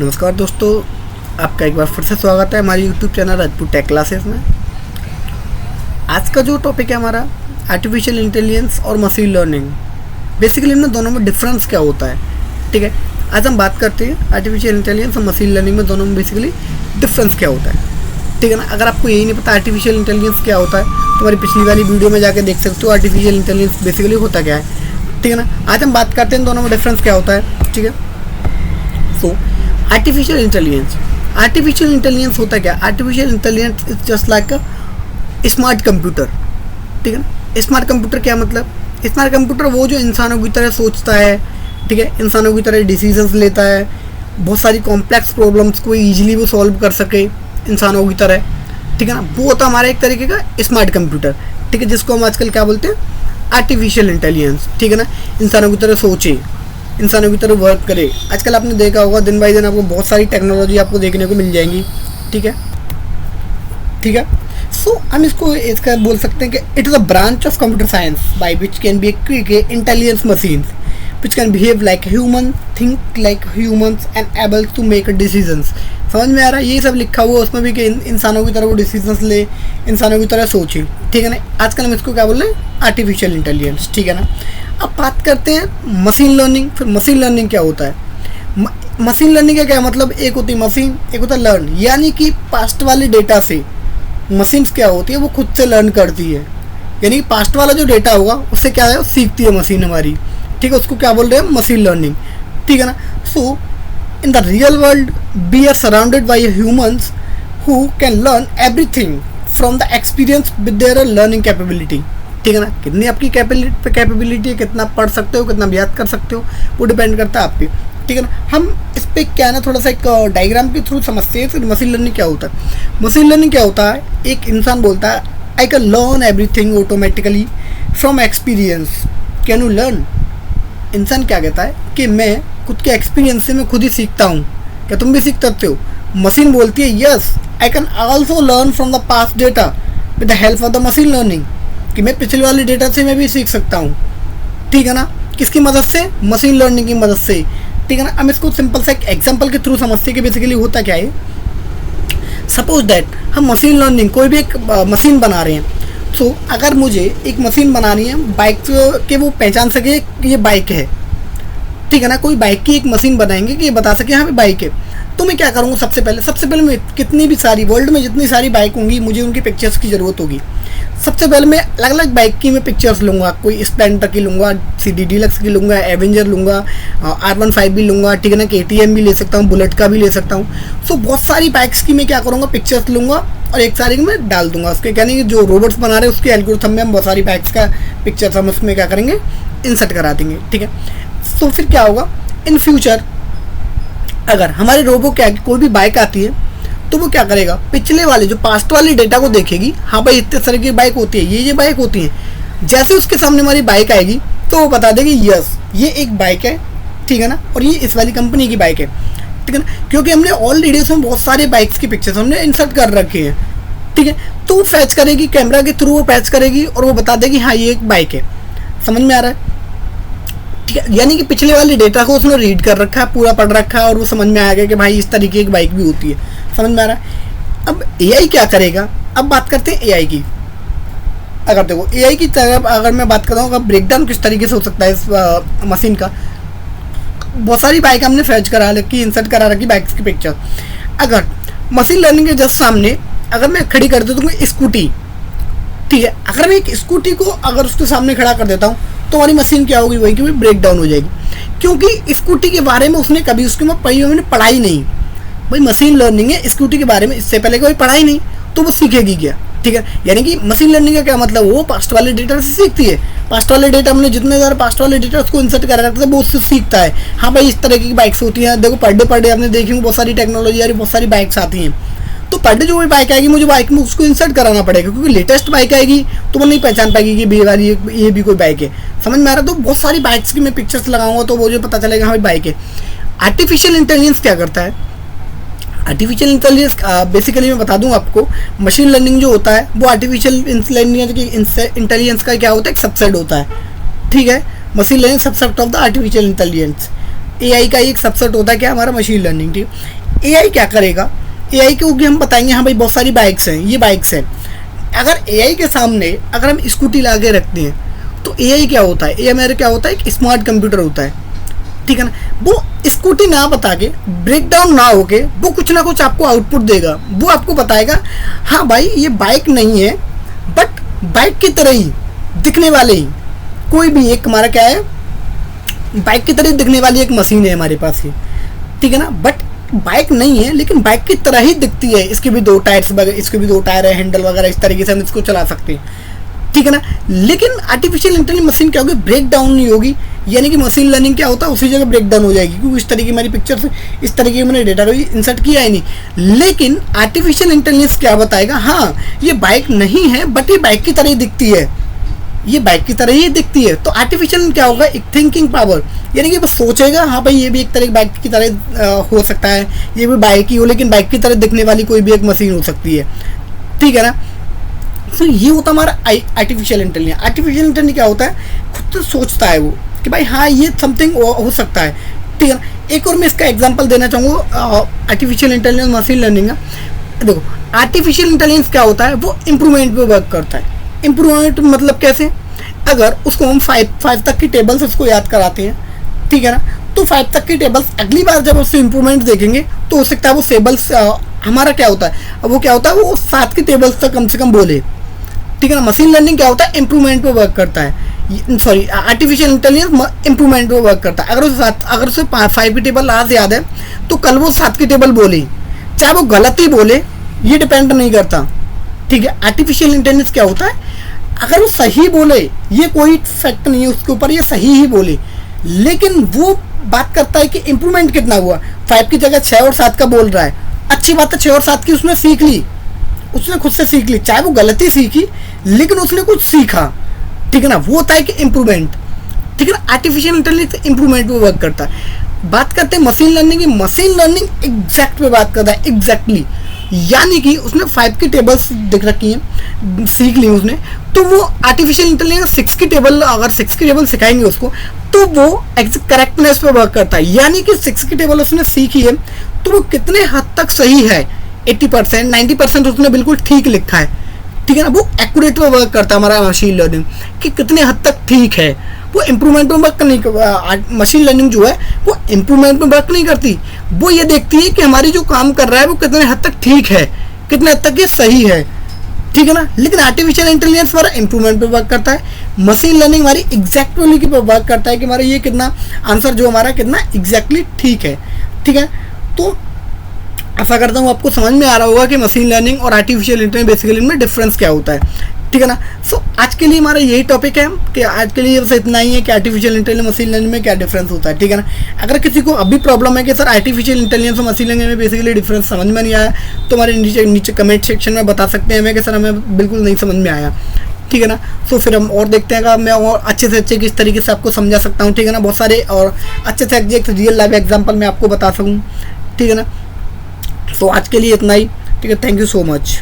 नमस्कार दोस्तों, आपका एक बार फिर से स्वागत है हमारे YouTube channel Rajput tech classes में। आज का जो टॉपिक है हमारा आर्टिफिशियल इंटेलिजेंस और मशीन लर्निंग। बेसिकली इन दोनों में डिफरेंस क्या होता है, ठीक है। आज हम बात करते हैं आर्टिफिशियल इंटेलिजेंस और मशीन लर्निंग में दोनों में बेसिकली डिफरेंस क्या होता है, ठीक है ना। अगर आपको यही नहीं पता आर्टिफिशियल इंटेलिजेंस क्या होता है तो हमारी पिछली वाली वीडियो में जाकर देख सकते हो आर्टिफिशियल इंटेलिजेंस बेसिकली होता क्या है, ठीक है ना। आज हम बात करते हैं दोनों में डिफरेंस क्या होता है, ठीक है। सो आर्टिफिशियल इंटेलिजेंस होता क्या। Artificial intelligence is just like a smart computer, ठीक है ना। स्मार्ट कंप्यूटर क्या मतलब, स्मार्ट कंप्यूटर वो जो इंसानों की तरह सोचता है, ठीक है, इंसानों की तरह डिसीजंस लेता है, बहुत सारी कॉम्प्लेक्स प्रॉब्लम्स को ईजिली वो सॉल्व कर सके इंसानों की तरह, ठीक है ना। वो होता हमारा एक तरीके का स्मार्ट कंप्यूटर, ठीक है, जिसको हम आजकल क्या बोलते हैं आर्टिफिशियल इंटेलिजेंस, ठीक है ना। इंसानों की तरह सोचे, इंसानों की तरह वर्क करे। आजकल आपने देखा होगा दिन बाई दिन आपको बहुत सारी टेक्नोलॉजी आपको देखने को मिल जाएंगी, ठीक है, ठीक है। सो हम इसका बोल सकते हैं कि it is a branch of computer science by which can be create intelligence machines which can behave like human, think like humans and able to make decisions। समझ में आ रहा है, ये सब लिखा हुआ उसमें भी कि इंसानों की तरह वो डिसीजंस ले, इंसानों की तरह सोचे, ठीक है ना। आजकल हम इसको क्या बोल रहे हैं आर्टिफिशियल इंटेलिजेंस, ठीक है ना। अब बात करते हैं मशीन लर्निंग। फिर मशीन लर्निंग क्या होता है। मशीन लर्निंग का क्या मतलब, एक होती है मशीन, एक होता है लर्न। यानी कि पास्ट वाले डेटा से मशीन्स क्या होती है वो खुद से लर्न करती है। यानी कि पास्ट वाला जो डेटा होगा उससे क्या है सीखती है मशीन हमारी, ठीक है। उसको क्या बोल रहे हैं मशीन लर्निंग, ठीक है ना। So in the real world we are surrounded by humans who can learn everything from the experience with their learning capability, ठीक है ना। कितनी आपकी कैपेबिलिटी है, कितना पढ़ सकते हो, कितना याद कर सकते हो, वो डिपेंड करता है आप पे, ठीक है ना। हम इस पर क्या है ना थोड़ा सा एक डायग्राम के थ्रू समझते हैं फिर मशीन लर्निंग क्या होता है। मशीन लर्निंग क्या होता है, एक इंसान बोलता है I can learn everything automatically from experience. Can you learn, इंसान क्या कहता है कि मैं खुद के एक्सपीरियंस से मैं खुद ही सीखता हूँ, क्या तुम भी सीख सकते हो। मशीन बोलती है yes I can also learn from the past data with the help of the machine learning, कि मैं पिछले वाले डेटा से मैं भी सीख सकता हूँ, ठीक है ना। किसकी मदद से, मशीन लर्निंग की मदद से, ठीक है ना। हम इसको सिंपल सा एक एग्जाम्पल के थ्रू समझते कि बेसिकली होता क्या है। सपोज दैट हम मशीन लर्निंग कोई भी एक मशीन बना रहे हैं। सो अगर मुझे एक मशीन बनानी है बाइक के वो पहचान सके कि ये बाइक है, ठीक है ना। कोई बाइक की एक मशीन बनाएंगे कि ये बता सके यहाँ पे बाइक है। तो मैं क्या करूँगा, सबसे पहले मैं कितनी भी सारी वर्ल्ड में जितनी सारी बाइक होंगी मुझे उनकी पिक्चर्स की ज़रूरत होगी। सबसे पहले मैं अलग अलग बाइक की मैं पिक्चर्स लूँगा, कोई स्प्लेंडर की लूँगा, CD डीलक्स की लूँगा, एवेंजर लूँगा, R15 भी लूँगा, ठीक है ना, KTM भी ले सकता हूँ, बुलेट का भी ले सकता हूँ। सो बहुत सारी बाइक्स की मैं क्या करूँगा पिक्चर्स लूँगा और एक सारी में डाल दूँगा। उसके क्या नहीं जो रोबोट्स बना रहे हैं उसके एल्गोरिथम में हम बहुत सारी बाइक्स का पिक्चर्स हम उसमें क्या करेंगे इंसर्ट करा देंगे, ठीक है। तो फिर क्या होगा इन फ्यूचर अगर हमारे रोबो क्या कोई भी बाइक आती है तो वो क्या करेगा, पिछले वाले जो पास्ट वाले डेटा को देखेगी, हाँ भाई इतने तरह की बाइक होती है, ये बाइक होती है। जैसे उसके सामने हमारी बाइक आएगी तो वो बता देगी यस ये एक बाइक है, ठीक है ना, और ये इस वाली कंपनी की बाइक है, ठीक है ना। क्योंकि हमने ऑलरेडी उसमें बहुत सारे बाइक्स की पिक्चर्स हमने इंसर्ट कर रखे हैं, ठीक है। तो वो फैच करेगी कैमरा के थ्रू, वो फैच करेगी और वो बता देगी हाँ ये एक बाइक है। समझ में आ रहा है, ठीक है। यानी कि पिछले वाले डेटा को उसने रीड कर रखा है, पूरा पढ़ रखा है और वो समझ में आ गया कि भाई इस तरीके की बाइक भी होती है। समझ में आ रहा है। अब AI क्या करेगा, अब बात करते हैं AI की। अगर देखो AI की तरफ अगर मैं बात करता हूँ ब्रेकडाउन किस तरीके से हो सकता है इस मशीन का। बहुत सारी बाइक हमने फैच करा रखी, इंसर्ट करा रखी बाइक्स की पिक्चर। अगर मशीन लर्निंग के जस्ट सामने अगर मैं खड़ी कर देता हूँ स्कूटी, ठीक है, अगर मैं एक स्कूटी को अगर उसके सामने खड़ा कर देता हूँ तो हमारी मशीन क्या होगी, वही कि ब्रेक डाउन हो जाएगी। क्योंकि स्कूटी के बारे में उसने कभी उसके में मैंने पढ़ाई नहीं। भाई मशीन लर्निंग है, स्कूटी के बारे में इससे पहले कोई पढ़ाई नहीं तो वो सीखेगी क्या, ठीक है। यानी कि मशीन लर्निंग का क्या मतलब, वो पास्ट वाले डेटा से सीखती है। पास्ट वाले डेटा हमने जितने ज़्यादा पास्ट वाले डेटा उसको इंसर्ट करा रखता है वो उससे सीखता है। हाँ भाई इस तरह की बाइक्स होती हैं, देखो पर डे आपने देखी बहुत सारी टेक्नोलॉजी आ रही, बहुत सारी बाइक्स आती हैं। तो पर डे जो भी बाइक आएगी मुझे बाइक में उसको इंसर्ट कराना पड़ेगा, क्योंकि लेटेस्ट बाइक आएगी तो वो नहीं पहचान पाएगी कि ये भी कोई बाइक है। समझ में आ रहा है। तो बहुत सारी बाइक्स की मैं पिक्चर्स लगाऊंगा तो वो जो पता चलेगा हाँ बाइक है। आर्टिफिशियल इंटेलिजेंस क्या करता है, आर्टिफिशियल इंटेलिजेंस बेसिकली मैं बता दूं आपको, मशीन लर्निंग जो होता है वो आर्टिफिशियल इंटेलिजेंस का क्या होता है एक सबसेट होता है, ठीक है। Machine learning subset of the artificial intelligence. AI का एक सबसेट होता है क्या, हमारा मशीन लर्निंग। ठीक है, एआई क्या करेगा, एआई को हम बताएंगे हाँ भाई बहुत सारी बाइक्स हैं, ये बाइक्स हैं। अगर एआई के सामने अगर हम स्कूटी ला के रखते हैं तो एआई क्या होता है, एआई मेरे क्या होता है, एक स्मार्ट कंप्यूटर होता है। ठीक है ना, वो स्कूटी ना बता के, ब्रेक डाउन ना होके, वो कुछ ना कुछ आपको आउटपुट देगा। वो आपको बताएगा हाँ भाई ये बाइक नहीं है, बट बाइक की तरह ही दिखने वाले ही कोई भी एक हमारा क्या है, बाइक की तरह दिखने वाली एक मशीन है हमारे पास ही। ठीक है ना, बट बाइक नहीं है लेकिन बाइक की तरह ही दिखती है। इसके भी 2 टायर्स वगैरह, इसके भी 2 टायर है, हैंडल वगैरह, इस तरीके से हम इसको चला सकते हैं। ठीक है ना, लेकिन आर्टिफिशियल इंटेलिजेंस मशीन क्या होगी, ब्रेक डाउन नहीं होगी। यानी कि मशीन लर्निंग क्या होता है, उसी जगह ब्रेक डाउन हो जाएगी, क्योंकि इस तरीके की हमारी पिक्चर इस तरीके की मैंने डेटा को इंसर्ट किया ही नहीं। लेकिन आर्टिफिशियल इंटेलिजेंस क्या बताएगा, हाँ ये बाइक नहीं है बट ये बाइक की तरह ही दिखती है, ये बाइक की तरह ही दिखती है। तो आर्टिफिशियल क्या होगा, एक थिंकिंग पावर, यानी कि बस सोचेगा हाँ भाई ये भी एक तरह की बाइक की तरह हो सकता है, ये भी बाइक ही हो लेकिन बाइक की तरह दिखने वाली कोई भी एक मशीन हो सकती है। ठीक है ना, तो ये होता है हमारा आर्टिफिशियल इंटेलिजेंस। आर्टिफिशियल इंटेलिजेंस क्या होता है, खुद से सोचता है वो कि भाई हाँ ये समथिंग हो सकता है। ठीक है ना, एक और मैं इसका एग्जांपल देना चाहूँगा आर्टिफिशियल इंटेलिजेंस मशीन लर्निंग का। देखो आर्टिफिशियल इंटेलिजेंस क्या होता है, वो इम्प्रूवमेंट पे वर्क करता है। इम्प्रूवमेंट मतलब कैसे, अगर उसको हम 5 तक की टेबल्स उसको याद कराते हैं, ठीक है ना, तो 5 तक की टेबल्स अगली बार जब उससे इम्प्रूवमेंट देखेंगे तो हो सकता है वो टेबल्स हमारा क्या होता है, अब वो क्या होता है, वो 7 की टेबल्स तक कम से कम बोले। ठीक है ना, मशीन लर्निंग क्या होता है, इम्प्रूवमेंट पे वर्क करता है, सॉरी आर्टिफिशियल इंटेलिजेंस इम्प्रूवमेंट पे वर्क करता है। अगर उसे 5 की टेबल आज याद है तो कल वो 7 की टेबल बोले, चाहे वो गलत ही बोले, ये डिपेंड नहीं करता। ठीक है, आर्टिफिशियल इंटेलिजेंस क्या होता है, अगर वो सही बोले ये कोई फैक्ट नहीं है उसके ऊपर, ये सही ही बोले, लेकिन वो बात करता है कि इम्प्रूवमेंट कितना हुआ। 5 की जगह 6 और 7 का बोल रहा है, अच्छी बात है, 6 और 7 की उसने सीख ली, उसने खुद से सीख ली, चाहे वो गलती सीखी लेकिन उसने कुछ सीखा। ठीक है ना, वो होता है कि इम्प्रूवमेंट। ठीक है ना, आर्टिफिशियल इंटेलिजेंस इम्प्रूवमेंट पे वर्क करता है। बात करते हैं मशीन लर्निंग की, मशीन लर्निंग एग्जैक्ट पे बात करता है, एग्जैक्टली। यानी कि उसने 5 की टेबल्स दिख रखी हैं, सीख ली उसने, तो वो आर्टिफिशियल इंटेलिजेंस 6 की टेबल, अगर 6 की टेबल सिखाएंगे उसको तो वो करेक्टनेस पे वर्क करता है। यानी कि 6 की टेबल उसने सीखी है तो वो कितने हद तक सही है, 80% 90% उसने बिल्कुल ठीक लिखा है। ठीक है ना, वो एक्यूरेट पे वर्क करता है हमारा मशीन लर्निंग, कि कितने हद तक ठीक है। वो इम्प्रूवमेंट में वर्क नहीं, मशीन लर्निंग जो है वो इम्प्रूवमेंट में वर्क नहीं करती, वो ये देखती है कि हमारी जो काम कर रहा है वो कितने हद तक ठीक है, कितने हद तक ये सही है। ठीक है ना, लेकिन आर्टिफिशियल इंटेलिजेंस हमारा इम्प्रूवमेंट पे वर्क करता है, मशीन लर्निंग हमारी एग्जैक्टली पे वर्क करता है कि हमारा ये कितना आंसर जो हमारा कितना एग्जैक्टली ठीक है। ठीक है, तो आशा करता हूँ आपको समझ में आ रहा होगा कि मशीन लर्निंग और आर्टिफिशियल इंटेलिजेंस बेसिकली इनमें डिफरेंस क्या होता है। ठीक है ना, सो आज के लिए हमारा यही टॉपिक है कि आज के लिए बस इतना ही है कि आर्टिफिशियल इंटेलिजेंस मशीन लर्निंग में क्या डिफरेंस होता है। ठीक है ना, अगर किसी को अभी प्रॉब्लम है कि सर आर्टिफिशियल इंटेलिजेंस और मशीन लर्निंग में बेसिकली डिफरेंस समझ में नहीं आया, तो हमारे नीचे कमेंट सेक्शन में बता सकते हैं हमें कि सर हमें बिल्कुल नहीं समझ में आया। ठीक है ना, तो फिर हम और देखते हैं मैं और अच्छे से अच्छे किस तरीके से आपको समझा सकता हूँ। ठीक है ना, बहुत सारे और अच्छे से एग्जैक्ट रियल लाइफ एग्जाम्पल मैं आपको बता सकूँ। ठीक है ना, तो आज के लिए इतना ही। ठीक है, थैंक यू सो मच।